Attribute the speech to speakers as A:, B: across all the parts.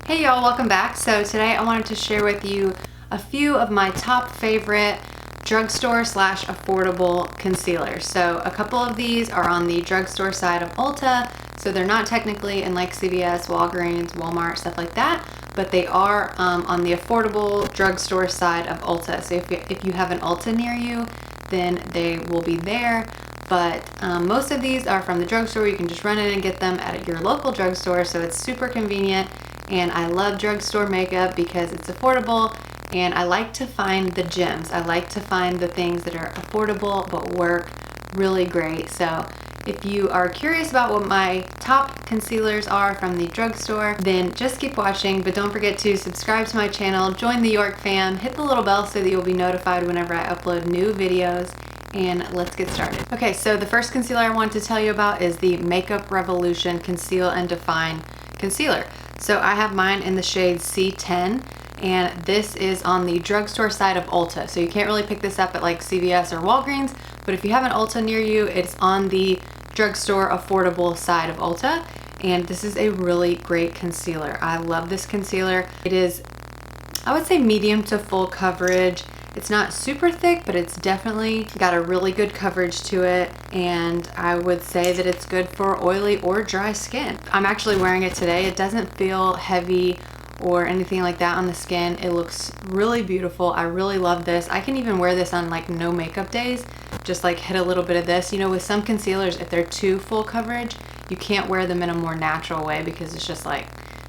A: Hey y'all, welcome back. So today I wanted to share with you a few of my top favorite drugstore slash affordable concealers. So a couple of these are on the drugstore side of Ulta, so they're not technically in like CVS, Walgreens, Walmart, stuff like that, but they are on the affordable drugstore side of Ulta. So if you have an Ulta near you, then they will be there. But most of these are from the drugstore. You can just run in and get them at your local drugstore, so it's super convenient. And I love drugstore makeup because it's affordable, and I like to find the gems. I like to find the things that are affordable but work really great. So if you are curious about what my top concealers are from the drugstore, then just keep watching, but don't forget to subscribe to my channel, join the York fam, hit the little bell so that you'll be notified whenever I upload new videos, and let's get started. Okay, so the first concealer I want to tell you about is the Makeup Revolution Conceal and Define Concealer. So I have mine in the shade C10, and this is on the drugstore side of Ulta. So you can't really pick this up at like CVS or Walgreens, but if you have an Ulta near you, it's on the drugstore affordable side of Ulta. And this is a really great concealer. I love this concealer. It is, I would say, medium to full coverage. It's not super thick, but it's definitely got a really good coverage to it, and I would say that it's good for oily or dry skin. I'm actually wearing it today. It doesn't feel heavy or anything like that on the skin. It looks really beautiful. I really love this. I can even wear this on like no makeup days, just like hit a little bit of this. You know, with some concealers, if they're too full coverage, you can't wear them in a more natural way because it's just like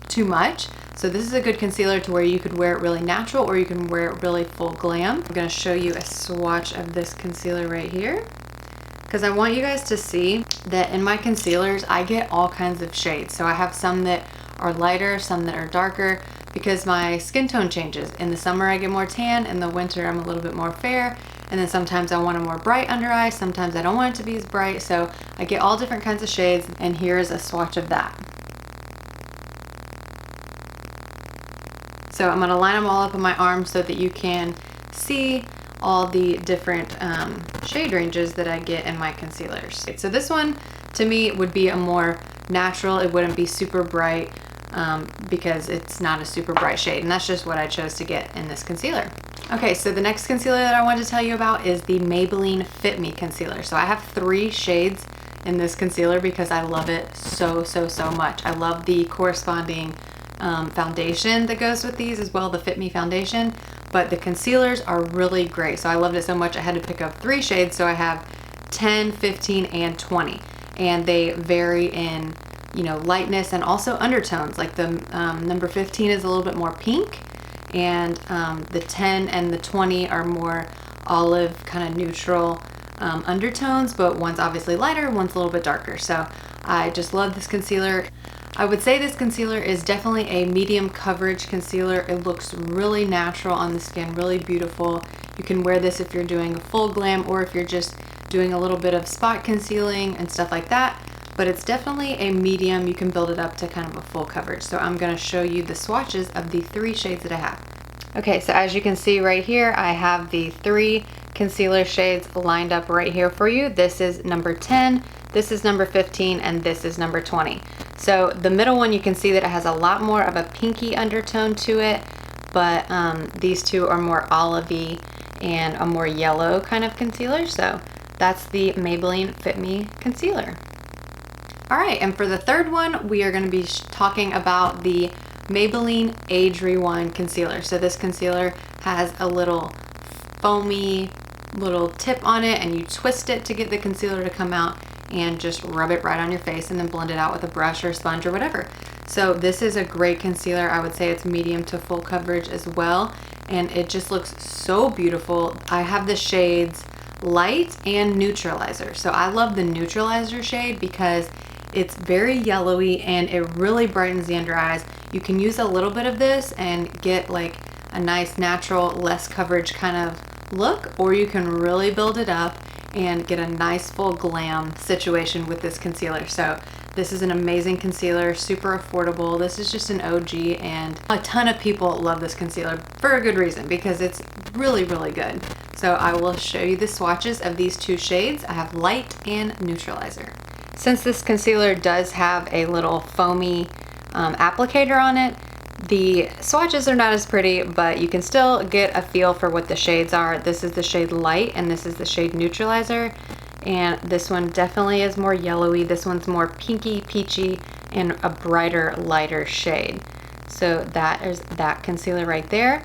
A: too much. So this is a good concealer to where you could wear it really natural or you can wear it really full glam. I'm gonna show you a swatch of this concealer right here, because I want you guys to see that in my concealers, I get all kinds of shades. So I have some that are lighter, some that are darker, because my skin tone changes. In the summer, I get more tan. In the winter, I'm a little bit more fair. And then sometimes I want a more bright under eye. Sometimes I don't want it to be as bright. So I get all different kinds of shades, and here's a swatch of that. So I'm going to line them all up on my arm so that you can see all the different shade ranges that I get in my concealers. So this one to me would be a more natural. It wouldn't be super bright because it's not a super bright shade, and that's just what I chose to get in this concealer. Okay, so the next concealer that I wanted to tell you about is the Maybelline Fit Me concealer. So I have 3 shades in this concealer because I love it so much. I love the corresponding foundation that goes with these as well, the Fit Me foundation, but the concealers are really great. So I loved it so much I had to pick up 3 shades. So I have 10, 15, and 20, and they vary in, you know, lightness and also undertones. Like the number 15 is a little bit more pink, and the 10 and the 20 are more olive, kind of neutral undertones, but one's obviously lighter, one's a little bit darker. So I just love this concealer. I would say this concealer is definitely a medium coverage concealer. It looks really natural on the skin, really beautiful. You can wear this if you're doing a full glam or if you're just doing a little bit of spot concealing and stuff like that. But it's definitely a medium. You can build it up to kind of a full coverage. So I'm going to show you the swatches of the 3 shades that I have. Okay, so as you can see right here, I have the 3 concealer shades lined up right here for you. This is number 10, this is number 15, and this is number 20. So the middle one, you can see that it has a lot more of a pinky undertone to it, but these 2 are more olivey and a more yellow kind of concealer. So that's the Maybelline Fit Me concealer. All right, and for the third one, we are going to be talking about the Maybelline Age Rewind concealer. So this concealer has a little foamy little tip on it, and you twist it to get the concealer to come out, and just rub it right on your face and then blend it out with a brush or a sponge or whatever. So this is a great concealer. I would say it's medium to full coverage as well, and it just looks so beautiful. I have the shades Light and Neutralizer. So I love the Neutralizer shade because it's very yellowy and it really brightens the under eyes. You can use a little bit of this and get like a nice natural, less coverage kind of look, or you can really build it up and get a nice full glam situation with this concealer. So this is an amazing concealer, super affordable. This is just an OG, and a ton of people love this concealer for a good reason because it's really good. So I will show you the swatches of these 2 shades. I have Light and Neutralizer. Since this concealer does have a little foamy applicator on it, The swatches are not as pretty, but you can still get a feel for what the shades are. This is the shade Light and this is the shade Neutralizer. And this one definitely is more yellowy. This one's more pinky, peachy, and a brighter, lighter shade. So that is that concealer right there.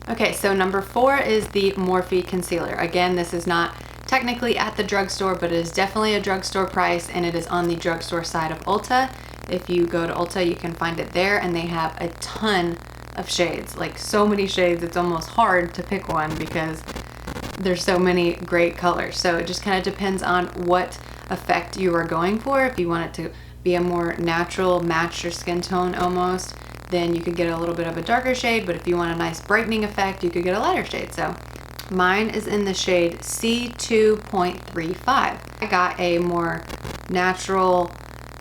A: Okay, so number 4 is the Morphe Concealer. Again, this is not technically at the drugstore, but it is definitely a drugstore price, and it is on the drugstore side of Ulta. If you go to Ulta, you can find it there, and they have a ton of shades, like so many shades, it's almost hard to pick one because there's so many great colors. So it just kind of depends on what effect you are going for. If you want it to be a more natural, match your skin tone almost, then you could get a little bit of a darker shade, but if you want a nice brightening effect, you could get a lighter shade. So mine is in the shade C2.35. I got a more natural,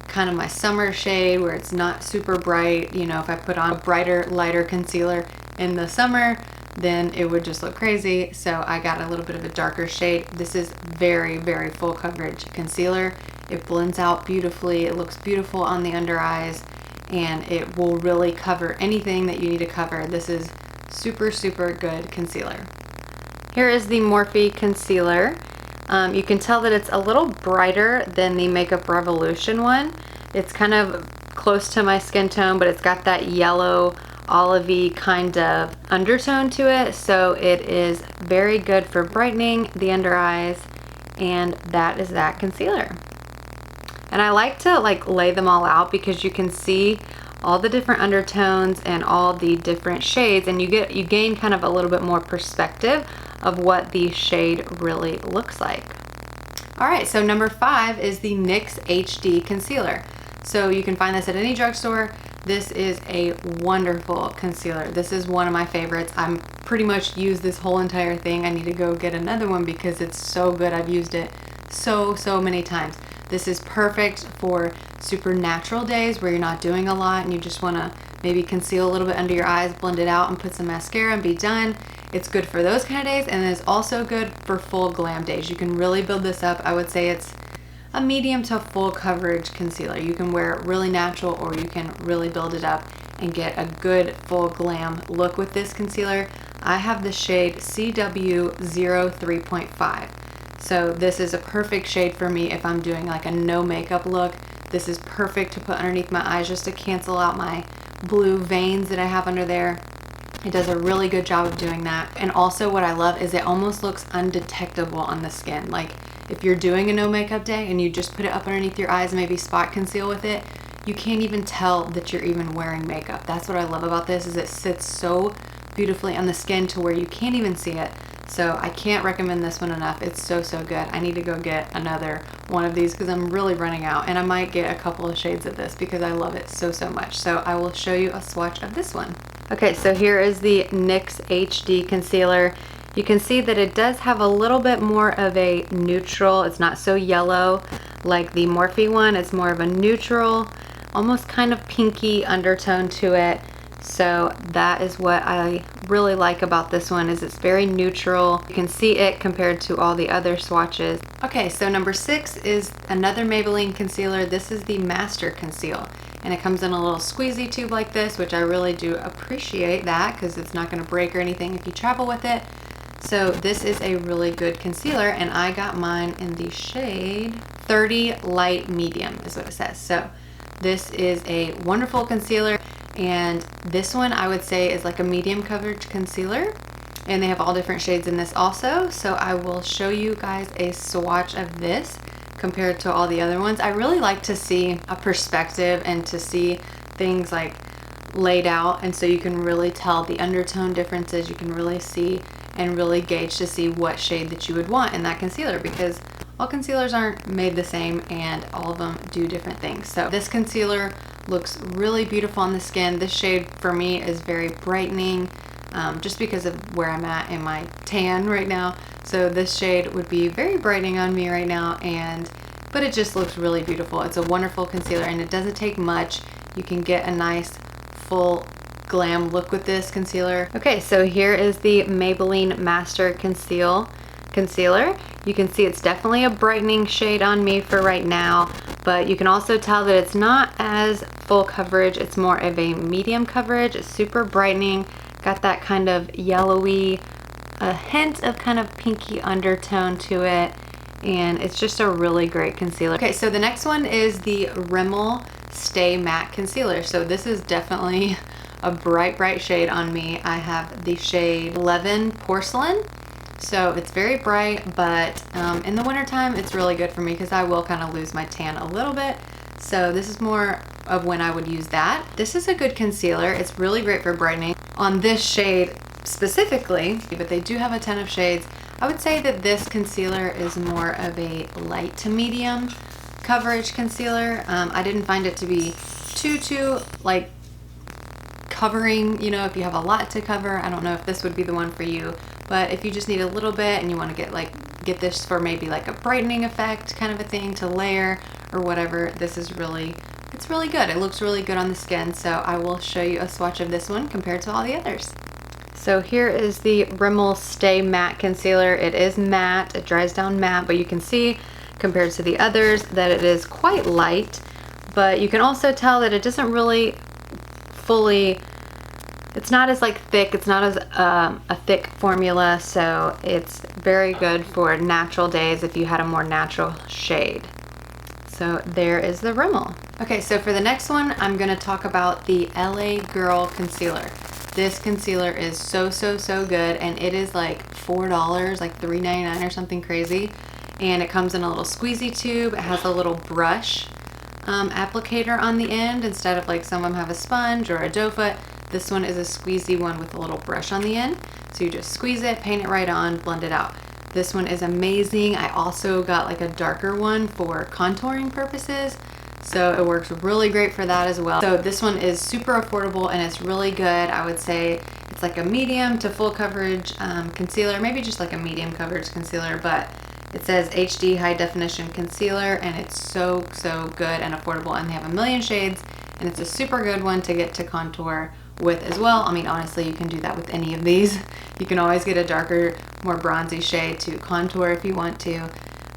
A: kind of my summer shade where it's not super bright. You know, if I put on a brighter, lighter concealer in the summer, then it would just look crazy. So I got a little bit of a darker shade. This is very, very full coverage concealer. It blends out beautifully. It looks beautiful on the under eyes, and it will really cover anything that you need to cover. This is super, super good concealer. Here is the Morphe Concealer. You can tell that it's a little brighter than the Makeup Revolution one. It's kind of close to my skin tone, but it's got that yellow, olivey kind of undertone to it. So it is very good for brightening the under eyes, and that is that concealer. And I like to lay them all out because you can see all the different undertones and all the different shades, and you gain kind of a little bit more perspective of what the shade really looks like. All right, so number 5 is the NYX HD Concealer. So you can find this at any drugstore. This is a wonderful concealer. This is one of my favorites. I'm pretty much used this whole entire thing. I need to go get another one because it's so good. I've used it so many times. This is perfect for super natural days where you're not doing a lot and you just want to maybe conceal a little bit under your eyes, blend it out, and put some mascara and be done. It's good for those kind of days, and it's also good for full glam days. You can really build this up. I would say it's a medium to full coverage concealer. You can wear it really natural, or you can really build it up and get a good full glam look with this concealer. I have the shade CW03.5. So this is a perfect shade for me if I'm doing like a no makeup look. This is perfect to put underneath my eyes just to cancel out my blue veins that I have under there. It does a really good job of doing that. And also what I love is it almost looks undetectable on the skin. Like if you're doing a no makeup day and you just put it up underneath your eyes and maybe spot conceal with it, you can't even tell that you're even wearing makeup. That's what I love about this, is it sits so beautifully on the skin to where you can't even see it. So I can't recommend this one enough. It's so good. I need to go get another one of these because I'm really running out, and I might get a couple of shades of this because I love it so much. So I will show you a swatch of this one. Okay, so here is the NYX HD Concealer. You can see that it does have a little bit more of a neutral. It's not so yellow like the Morphe one. It's more of a neutral, almost kind of pinky undertone to it. So that is what I really like about this one, is it's very neutral. You can see it compared to all the other swatches. Okay, so number 6 is another Maybelline concealer. This is the MasterConceal, and it comes in a little squeezy tube like this, which I really do appreciate that because it's not going to break or anything if you travel with it. So this is a really good concealer, and I got mine in the shade 30 Light Medium is what it says. So this is a wonderful concealer. And this one I would say is like a medium coverage concealer, and they have all different shades in this also. So I will show you guys a swatch of this compared to all the other ones. I really like to see a perspective and to see things like laid out, and so you can really tell the undertone differences. You can really see and really gauge to see what shade that you would want in that concealer, because all concealers aren't made the same and all of them do different things. So this concealer looks really beautiful on the skin. This shade for me is very brightening, just because of where I'm at in my tan right now. So this shade would be very brightening on me right now, but it just looks really beautiful. It's a wonderful concealer, and it doesn't take much. You can get a nice full glam look with this concealer. Okay, so here is the Maybelline MasterConceal concealer. You can see it's definitely a brightening shade on me for right now, but you can also tell that it's not as full coverage. It's more of a medium coverage. It's super brightening. Got that kind of yellowy, a hint of kind of pinky undertone to it. And it's just a really great concealer. Okay, so the next one is the Rimmel Stay Matte Concealer. So this is definitely a bright shade on me. I have the shade 11 Porcelain. So it's very bright, but in the wintertime, it's really good for me because I will kind of lose my tan a little bit. So this is more of when I would use that. This is a good concealer. It's really great for brightening. On this shade specifically, but they do have a ton of shades. I would say that this concealer is more of a light to medium coverage concealer. I didn't find it to be too like covering, you know, if you have a lot to cover. I don't know if this would be the one for you, but if you just need a little bit and you want to get this for maybe like a brightening effect kind of a thing to layer or whatever, this is really, it's really good. It looks really good on the skin. So I will show you a swatch of this one compared to all the others. So here is the Rimmel Stay Matte Concealer. It is matte, it dries down matte, but you can see compared to the others that it is quite light, but you can also tell that it doesn't really fully, it's not as like thick, it's not as a thick formula, so it's very good for natural days if you had a more natural shade. So there is the Rimmel. Okay, so for the next one, I'm gonna talk about the LA Girl Concealer. This concealer is so good, and it is like $4, like $3.99 or something crazy. And it comes in a little squeezy tube. It has a little brush applicator on the end instead of like some of them have a sponge or a doe foot. This one is a squeezy one with a little brush on the end. So you just squeeze it, paint it right on, blend it out. This one is amazing. I also got like a darker one for contouring purposes. So it works really great for that as well. So this one is super affordable and it's really good. I would say it's like a medium to full coverage concealer, maybe just like a medium coverage concealer, but it says HD High Definition Concealer, and it's so good and affordable, and they have a million shades, and it's a super good one to get to contour with as well. I mean, honestly, you can do that with any of these. You can always get a darker, more bronzy shade to contour if you want to.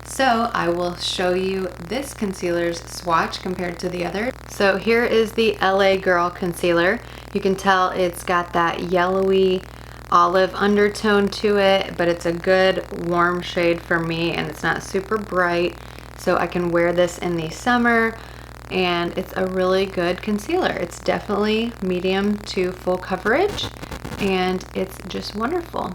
A: So I will show you this concealer's swatch compared to the other. So here is the LA Girl Concealer. You can tell it's got that yellowy olive undertone to it, but it's a good warm shade for me, and it's not super bright. So I can wear this in the summer, and it's a really good concealer. It's definitely medium to full coverage, and it's just wonderful.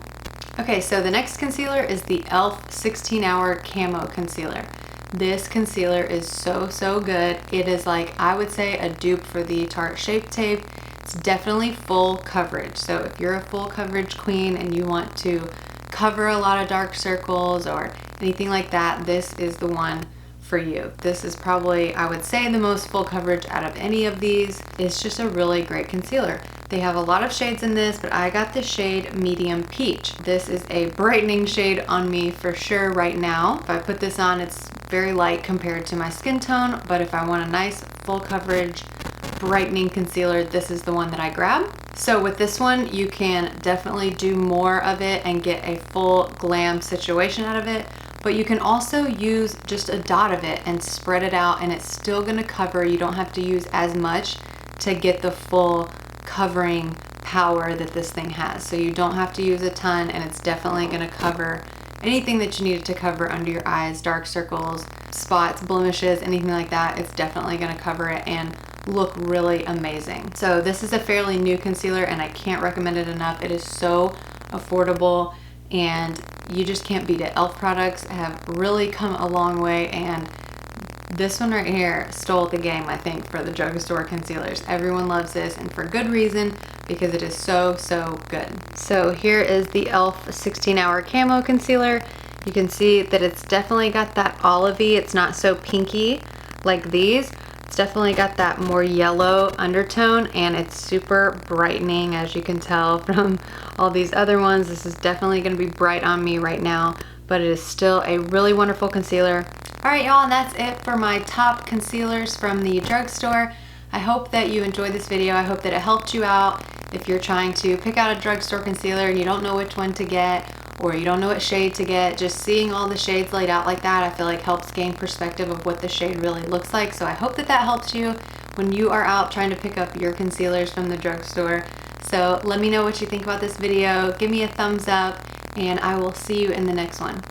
A: Okay, so the next concealer is the e.l.f. 16-Hour Camo Concealer. This concealer is so good. It is like, I would say, a dupe for the Tarte Shape Tape. It's definitely full coverage. So if you're a full coverage queen and you want to cover a lot of dark circles or anything like that, this is the one for you. This is probably, I would say, the most full coverage out of any of these. It's just a really great concealer. They have a lot of shades in this, but I got the shade Medium Peach. This is a brightening shade on me for sure right now. If I put this on, it's very light compared to my skin tone, but if I want a nice full coverage brightening concealer, this is the one that I grab. So with this one, you can definitely do more of it and get a full glam situation out of it, but you can also use just a dot of it and spread it out, and it's still gonna cover. You don't have to use as much to get the full covering power that this thing has. So you don't have to use a ton, and it's definitely gonna cover anything that you needed to cover under your eyes, dark circles, spots, blemishes, anything like that. It's definitely gonna cover it and look really amazing. So this is a fairly new concealer, and I can't recommend it enough. It is so affordable, and you just can't beat it. e.l.f. products have really come a long way, and this one right here stole the game, I think, for the drugstore concealers. Everyone loves this, and for good reason, because it is so good. So here is the e.l.f. 16-Hour Camo Concealer. You can see that it's definitely got that olivey. It's not so pinky like these. It's definitely got that more yellow undertone, and it's super brightening, as you can tell from all these other ones. This is definitely going to be bright on me right now, but it is still a really wonderful concealer. Alright y'all, and that's it for my top concealers from the drugstore. I hope that you enjoyed this video. I hope that it helped you out if you're trying to pick out a drugstore concealer and you don't know which one to get, or you don't know what shade to get. Just seeing all the shades laid out like that, I feel like helps gain perspective of what the shade really looks like. So I hope that that helps you when you are out trying to pick up your concealers from the drugstore. So let me know what you think about this video. Give me a thumbs up, and I will see you in the next one.